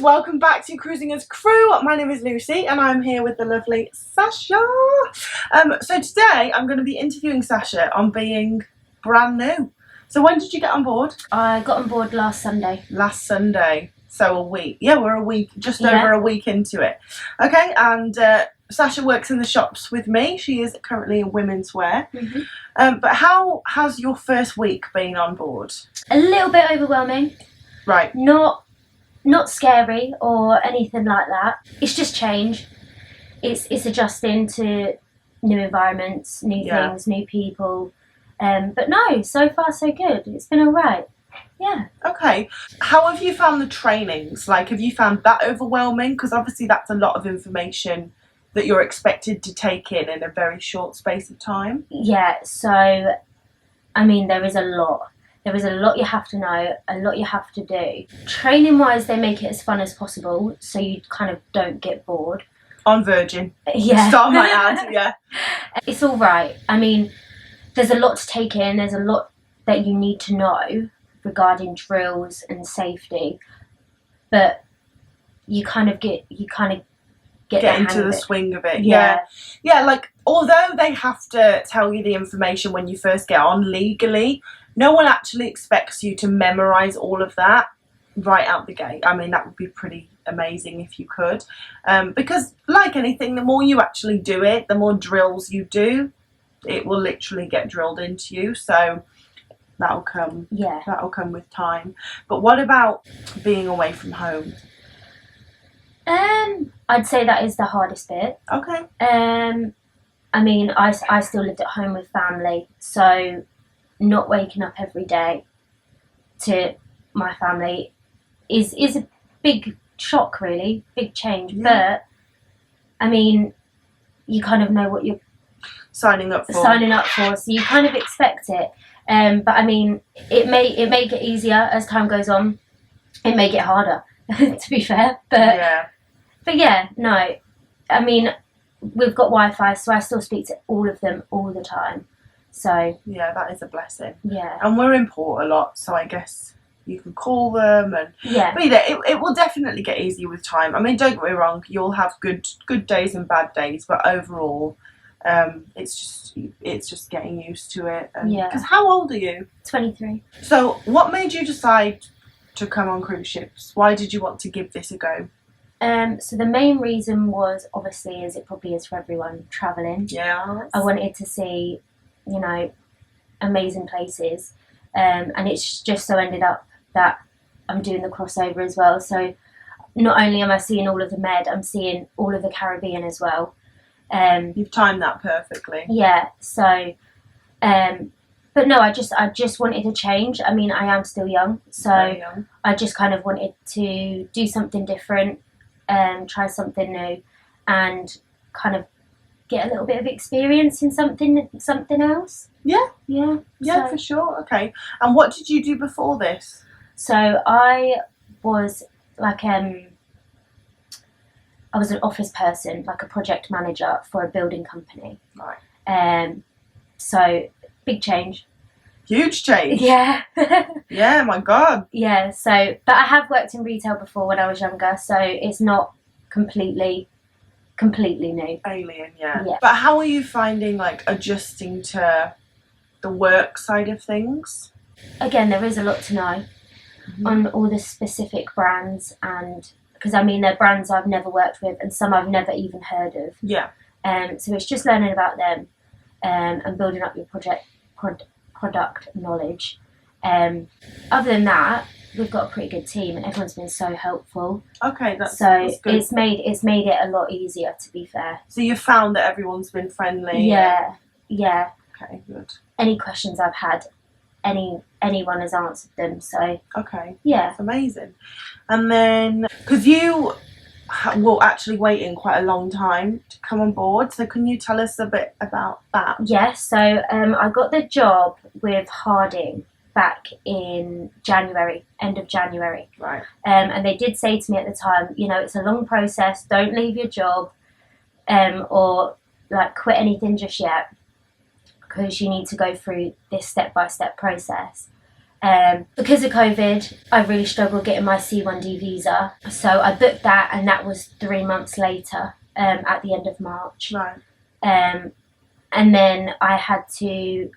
welcome back to Cruising as Crew. My name is Lucy and I'm here with the lovely Sasha. So today I'm going to be interviewing Sasha on being brand new. So when did you get on board? I got on board last Sunday. Last Sunday. So a week. Yeah, we're a week, just over a week into it. Okay, and Sasha works in the shops with me. She is currently in women's wear. But how has your first week been on board? A little bit overwhelming. Right. Not scary or anything like that. It's just change. It's adjusting to new environments, new things, new people. But no, so far so good. It's been alright. Yeah. Okay. How have you found the trainings? Like, have you found that overwhelming? Because obviously that's a lot of information that you're expected to take in a very short space of time. Yeah, so, I mean, there is a lot. There is a lot you have to know, a lot you have to do. Training-wise, they make it as fun as possible, so you kind of don't get bored. On Virgin. Yeah. Start my ad, yeah. It's all right. I mean, there's a lot to take in. There's a lot that you need to know regarding drills and safety, but you kind of get into the swing of it. Yeah. Like, although they have to tell you the information when you first get on legally, no one actually expects you to memorize all of that right out the gate. I mean, that would be pretty amazing if you could, because like anything, the more you actually do it, the more drills you do, it will literally get drilled into you. So that'll come. Yeah, that'll come with time. But what about being away from home? I'd say that is the hardest bit. Okay. I mean, I still lived at home with family, so not waking up every day to my family is a big shock, really, big change. Yeah. But I mean, you kind of know what you're signing up for, so you kind of expect it. But I mean, it may get easier as time goes on. It may get harder, to be fair. But yeah, no. I mean, we've got Wi-Fi, so I still speak to all of them all the time. So yeah, that is a blessing. Yeah. And we're in port a lot, so I guess you can call them and yeah. But yeah, it will definitely get easier with time. I mean, don't get me wrong, you'll have good days and bad days, but overall, it's just getting used to it. Yeah. Because how old are you? 23. So what made you decide to come on cruise ships? Why did you want to give this a go? So the main reason was, obviously, as it probably is for everyone, travelling. Yeah. I wanted to see, amazing places, and it's just so ended up that I'm doing the crossover as well. So not only am I seeing all of the Med, I'm seeing all of the Caribbean as well. You've timed that perfectly. Yeah. So, but no, I just wanted to change. I mean, I am still young, so I just kind of wanted to do something different, try something new, and kind of get a little bit of experience in something else. Yeah, so, for sure. Okay. And what did you do before this? So I was like I was an office person, like a project manager for a building company. Right. So big change. Huge change. Yeah. Yeah, my God. Yeah, so, but I have worked in retail before when I was younger, so it's not completely new. Alien, yeah. But how are you finding, like, adjusting to the work side of things? Again, there is a lot to know on all the specific brands, and because I mean, they're brands I've never worked with and some I've never even heard of. Yeah. So it's just learning about them, and building up your product knowledge. Other than that, we've got a pretty good team and everyone's been so helpful. Okay, that's good. It's made it a lot easier, to be fair. So you found that everyone's been friendly? Yeah. Okay, good. Any questions I've had, anyone has answered them, so... Okay. Yeah. That's amazing. And then, because you were actually waiting quite a long time to come on board, so can you tell us a bit about that? Yeah, so I got the job with Harding back in January, end of January. Right. And they did say to me at the time, it's a long process, don't leave your job or like quit anything just yet, because you need to go through this step-by-step process. Because of COVID, I really struggled getting my C1D visa. So I booked that, and that was 3 months later, at the end of March. Right. And then I had to,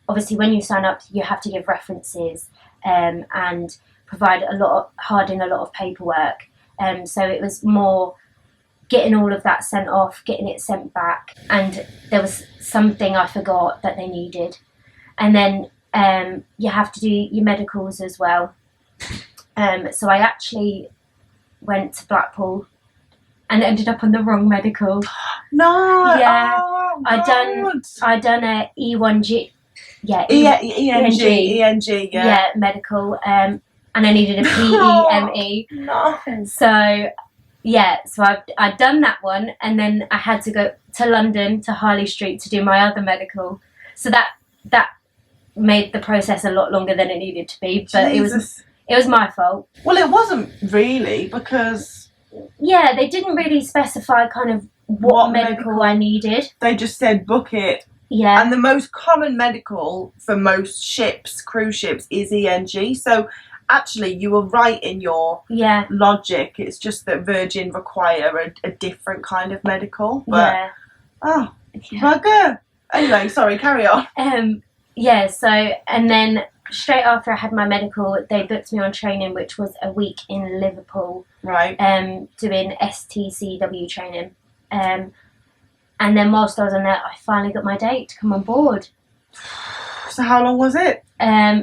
obviously when you sign up, you have to give references and provide hard in a lot of paperwork. So it was more getting all of that sent off, getting it sent back, and there was something I forgot that they needed. And then you have to do your medicals as well. So I actually went to Blackpool and ended up on the wrong medical. No. Yeah. Oh, I done a E1G. Yeah. ENG. Yeah, medical. And I needed a PEME. No. So yeah, so I'd done that one, and then I had to go to London to Harley Street to do my other medical. So that made the process a lot longer than it needed to be, but Jesus. it was my fault. Well, it wasn't really, because they didn't really specify kind of what medical I needed. They just said book it. Yeah. And the most common medical for most ships, cruise ships, is ENG. So actually, you were right in your logic. It's just that Virgin require a different kind of medical. But bugger. Anyway, sorry, carry on. So, and then straight after I had my medical, they booked me on training, which was a week in Liverpool. Right. Doing STCW training. And then whilst I was on there, I finally got my date to come on board. So how long was it?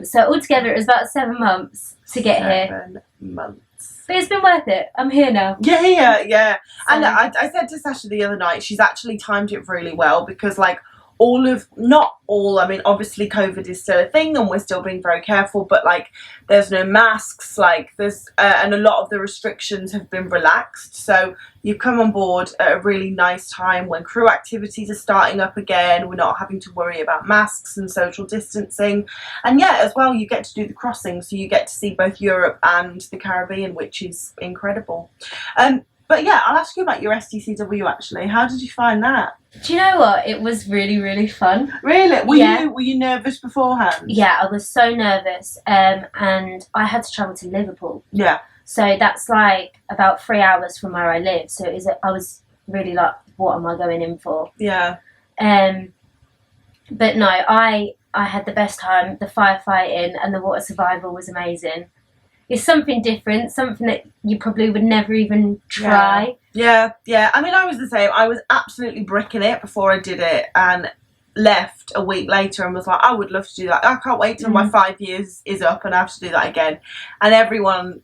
So altogether it was about 7 months to get here. 7 months. But it's been worth it. I'm here now. Yeah. So, and I said to Sasha the other night, she's actually timed it really well, because like I mean, obviously COVID is still a thing and we're still being very careful, but like there's no masks, like there's and a lot of the restrictions have been relaxed. So you've come on board at a really nice time when crew activities are starting up again. We're not having to worry about masks and social distancing. And as well, you get to do the crossing, so you get to see both Europe and the Caribbean, which is incredible. But I'll ask you about your STCW actually. How did you find that? Do you know what? It was really, really fun. Really? Were you nervous beforehand? Yeah, I was so nervous. And I had to travel to Liverpool. Yeah. So that's like about 3 hours from where I live. So I was really like, what am I going in for? Yeah. But no, I had the best time. The firefighting and the water survival was amazing. It's something different, something that you probably would never even try. Yeah. I mean, I was the same. I was absolutely bricking it before I did it, and left a week later and was like, I would love to do that. I can't wait till my 5 years is up and I have to do that again. And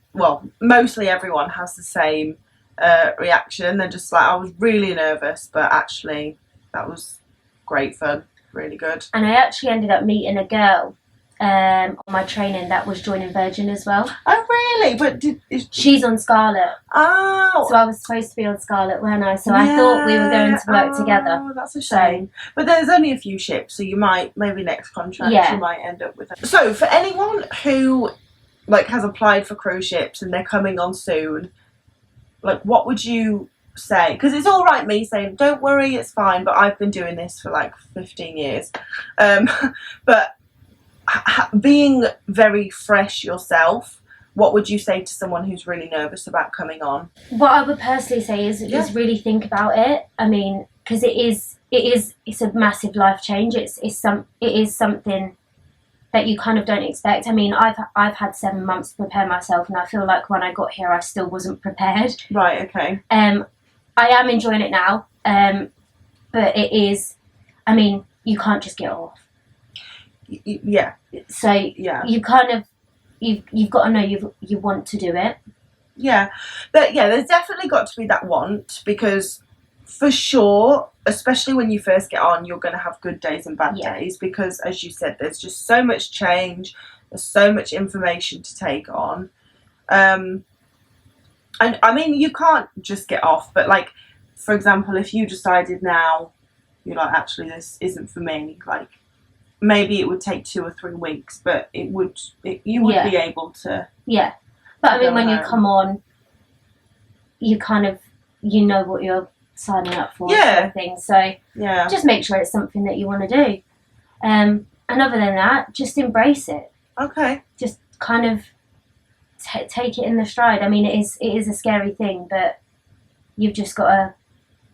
mostly everyone has the same reaction. They're just like, I was really nervous, but actually that was great fun, really good. And I actually ended up meeting a girl on my training that was joining Virgin as well. Oh really? But she's on Scarlet. Oh. So I was supposed to be on Scarlet, weren't I? So I thought we were going to work together. Oh, that's a shame. But there's only a few ships, so you might, maybe next contract you might end up with it. So for anyone who like has applied for cruise ships and they're coming on soon, like what would you say? Because it's all right me saying don't worry, it's fine, but I've been doing this for like 15 years. But being very fresh yourself, what would you say to someone who's really nervous about coming on? What I would personally say is really think about it. I mean, because it's a massive life change. It is something that you kind of don't expect. I mean, I've had 7 months to prepare myself, and I feel like when I got here, I still wasn't prepared. Right. Okay. I am enjoying it now, but it is. I mean, you can't just get off. Yeah. So you kind of you've got to know you want to do it. Yeah, but there's definitely got to be that want, because for sure, especially when you first get on, you're going to have good days and bad days, because as you said, there's just so much change, there's so much information to take on, and I mean you can't just get off. But like, for example, if you decided now you're like, actually this isn't for me, like maybe it would take 2 or 3 weeks, but you would be able to. Yeah, but I mean, when you come on, you kind of know what you're signing up for. Sort of thing. So just make sure it's something that you want to do, and other than that, just embrace it. Okay. Just kind of take it in the stride. I mean, it is a scary thing, but you've just got to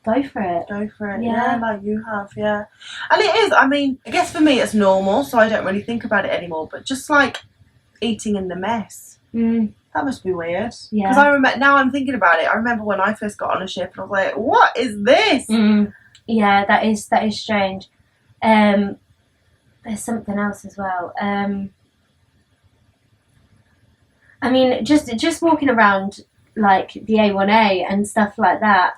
go for it. Go for it. Yeah, like you have. Yeah, and it is. I mean, I guess for me it's normal, so I don't really think about it anymore. But just like eating in the mess, that must be weird. Yeah. Because I remember now I'm thinking about it. I remember when I first got on a ship and I was like, "What is this?" Yeah, that is strange. There's something else as well. I mean, just walking around like the A1A and stuff like that.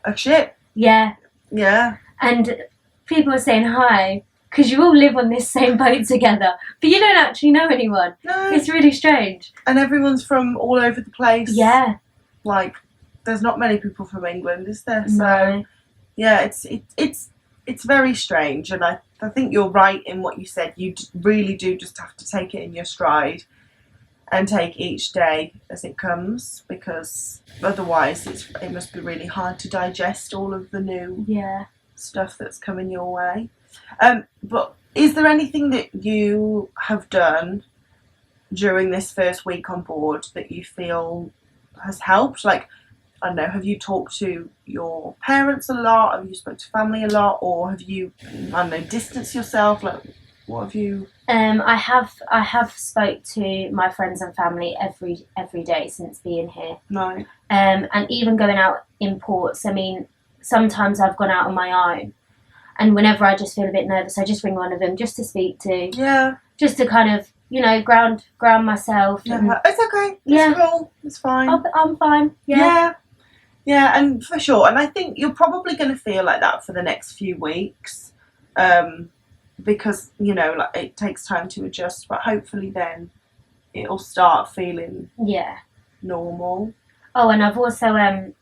A ship. Yeah. Yeah. And people are saying hi because you all live on this same boat together, but you don't actually know anyone. No. It's really strange. And everyone's from all over the place. Yeah. Like, there's not many people from England, is there? No. So, yeah, it's very strange, and I think you're right in what you said. You really do just have to take it in your stride and take each day as it comes, because otherwise it must be really hard to digest all of the new stuff that's coming your way. But is there anything that you have done during this first week on board that you feel has helped? Like, I don't know, have you talked to your parents a lot? Have you spoke to family a lot? Or have you, I don't know, distanced yourself? Like, what have you... I have spoke to my friends and family every day since being here. Right. And even going out in ports. I mean, sometimes I've gone out on my own, and whenever I just feel a bit nervous, I just ring one of them just to speak to. Yeah. Just to kind of, you know, ground myself. Yeah. And, it's okay. It's cool. It's fine. I'm fine. Yeah. Yeah, and for sure. And I think you're probably going to feel like that for the next few weeks. Because, you know, like, it takes time to adjust, but hopefully then it'll start feeling normal. Oh, and I've also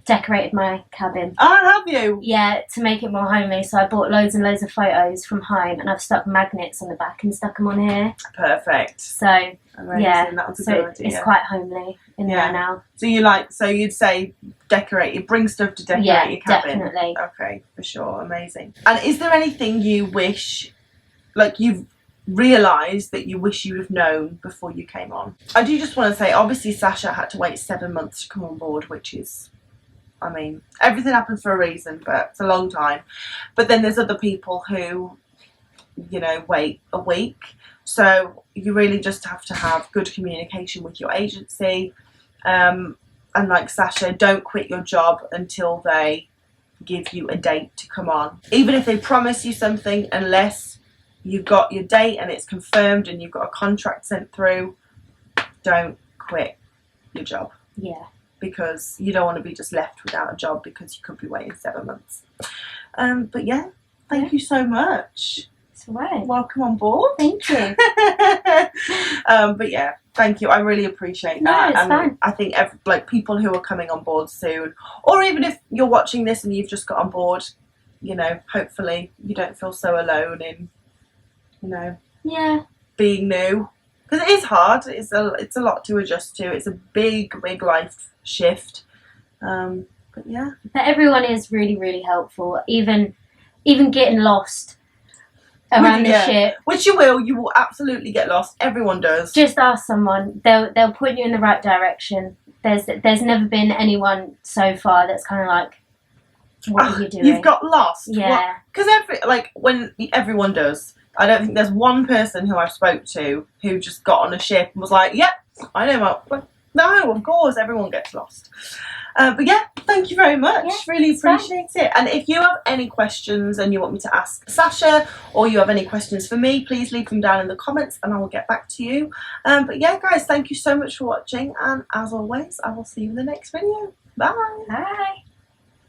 decorated my cabin. Oh, have you? Yeah, to make it more homely. So I bought loads and loads of photos from home, and I've stuck magnets on the back and stuck them on here. Perfect. So amazing. Yeah, that was a so good idea. It's quite homely in there now. So you'd say decorate. You bring stuff to decorate your cabin. Definitely. Okay, for sure. Amazing. And is there anything you wish, like you've realised that you wish you'd have known before you came on? I do just want to say, obviously Sasha had to wait 7 months to come on board, which is, I mean, everything happens for a reason, but it's a long time. But then there's other people who, you know, wait a week. So you really just have to have good communication with your agency. And like Sasha, don't quit your job until they give you a date to come on. Even if they promise you something, unless you've got your date and it's confirmed and you've got a contract sent through, don't quit your job. Yeah. Because you don't want to be just left without a job because you could be waiting 7 months. But yeah, thank you so much. It's all right. Welcome on board. Thank you. But yeah, thank you. I really appreciate that. No, it's fine. I think like people who are coming on board soon, or even if you're watching this and you've just got on board, you know, hopefully you don't feel so alone in, you know, being new. Because it is hard. It's a lot to adjust to. It's a big life shift. But yeah. But everyone is really, really helpful. Even getting lost around the ship. Which you will absolutely get lost. Everyone does. Just ask someone. They'll point you in the right direction. There's never been anyone so far that's kind of like, what are you doing? You've got lost. Yeah. Because when everyone does. I don't think there's one person who I've spoke to who just got on a ship and was like, yep, I know. No, of course, everyone gets lost. But yeah, thank you very much. Yeah, really appreciate it. And if you have any questions and you want me to ask Sasha, or you have any questions for me, please leave them down in the comments and I will get back to you. But yeah, guys, thank you so much for watching. And as always, I will see you in the next video. Bye. Bye.